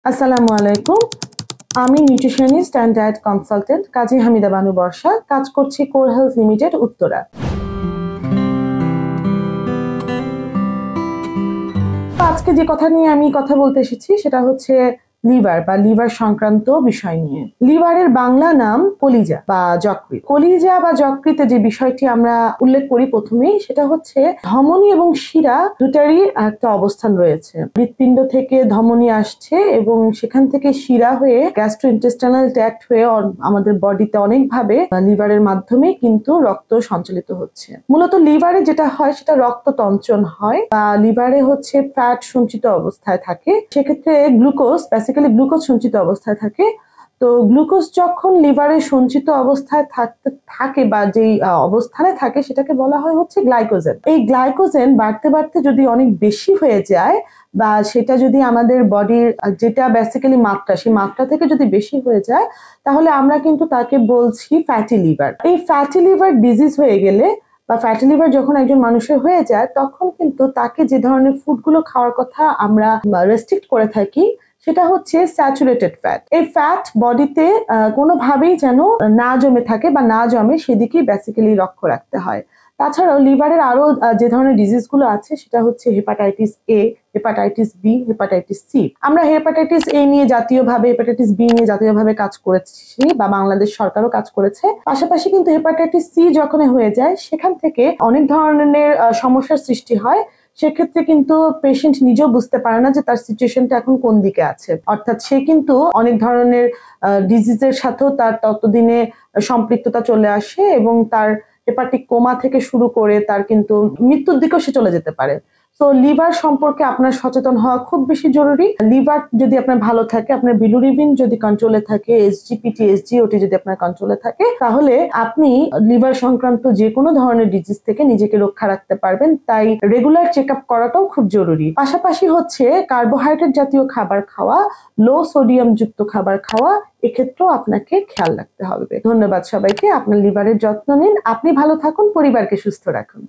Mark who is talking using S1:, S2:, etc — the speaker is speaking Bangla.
S1: আসসালামু আলাইকুম। আমি নিউট্রিশনিস্ট অ্যান্ড ডায়েট কনসালটেন্ট কাজী হামিদা বানু বর্ষা, কাজ করছি কোর হেলথ লিমিটেড, উত্তরা। আজকে যে কথা নিয়ে আমি কথা বলতে এসেছি সেটা হচ্ছে লিভার বা লিভার সংক্রান্ত বিষয় নিয়ে। লিভারের বাংলা নাম কলিজা বা যকৃৎ। কলিজা বা যকৃতে যে বিষয়টি আমরা উল্লেখ করি প্রথমেই, সেটা হচ্ছে ধমনী এবং শিরা দুটারই একটা অবস্থান রয়েছে। হৃৎপিণ্ড থেকে ধমনী আসছে এবং সেখান থেকে শিরা হয়ে গ্যাস্ট্রোইন্টেস্টাইনাল ট্র্যাক্ট হয়ে আমাদের বডিতে অনেকভাবে লিভারের মাধ্যমে কিন্তু রক্ত সঞ্চালিত হচ্ছে। মূলত লিভারে যেটা হয় সেটা রক্ত তঞ্চন হয় বা লিভারে হচ্ছে ফ্যাট সঞ্চিত অবস্থায় থাকে। সেক্ষেত্রে বেসিক্যালি গ্লুকোজ সঞ্চিত অবস্থায় থাকে। তো গ্লুকোজ যখন লিভারে সঞ্চিত অবস্থায় থাকে বা যেই অবস্থানে থাকে সেটাকে বলা হয় হচ্ছে গ্লাইকোজেন। এই গ্লাইকোজেন বাড়তে বাড়তে যদি অনেক বেশি হয়ে যায় বা সেটা যদি আমাদের বডির যেটা বেসিক্যালি মাত্রা, সেই মাত্রা থেকে যদি বেশি হয়ে যায়, তাহলে আমরা কিন্তু তাকে বলছি ফ্যাটি লিভার। এই ফ্যাটি লিভার ডিজিজ হয়ে গেলে বা ফ্যাটি লিভার যখন একজন মানুষের হয়ে যায়, তখন কিন্তু তাকে যে ধরনের ফুডগুলো খাওয়ার কথা আমরা রেস্ট্রিক্ট করে থাকি সেটা হচ্ছে স্যাচুরেটেড ফ্যাট। এই ফ্যাট বডিতে কোনোভাবেই যেন না জমে থাকে বা না জমে, সেদিকেই বেসিক্যালি লক্ষ্য রাখতে হয়। তাছাড়াও লিভারের আরো যে ধরনের ডিজিজ গুলো আছে সেটা হচ্ছে hepatitis A, hepatitis B, hepatitis C. আমরা হেপাটাইটিস এ নিয়ে জাতীয়ভাবে, হেপাটাইটিস বি নিয়ে জাতীয়ভাবে কাজ করেছি বা বাংলাদেশ সরকারও কাজ করেছে। পাশাপাশি কিন্তু হেপাটাইটিস সি যখন হয়ে যায়, সেখান থেকে অনেক ধরনের সমস্যার সৃষ্টি হয়। সেক্ষেত্রে কিন্তু পেশেন্ট নিজেও বুঝতে পারে না যে তার সিচুয়েশনটা এখন কোন দিকে আছে। অর্থাৎ সে কিন্তু অনেক ধরনের ডিজিজের সাথেও তার ততদিনে সম্পৃক্ততা চলে আসে এবং তার হেপাটিক কোমা থেকে শুরু করে তার কিন্তু মৃত্যুর দিকেও সে চলে যেতে পারে। তো লিভার সম্পর্কে আপনার সচেতন হওয়া খুব বেশি জরুরি। লিভার যদি আপনার ভালো থাকে, আপনার বিলিরুবিন যদি কন্ট্রোলে থাকে, এসজিপিটি, এসজিওটি যদি আপনার কন্ট্রোলে থাকে, তাহলে আপনি লিভার সংক্রান্ত যে কোনো ধরনের ডিজিজ থেকে নিজেকে রক্ষা রাখতে পারবেন। তাই রেগুলার চেক আপ করাটাও খুব জরুরি। পাশাপাশি হচ্ছে কার্বোহাইড্রেট জাতীয় খাবার খাওয়া, লো সোডিয়াম যুক্ত খাবার খাওয়া, এক্ষেত্রেও আপনাকে খেয়াল রাখতে হবে। ধন্যবাদ সবাইকে। আপনার লিভারের যত্ন নিন, আপনি ভালো থাকুন, পরিবারকে সুস্থ রাখুন।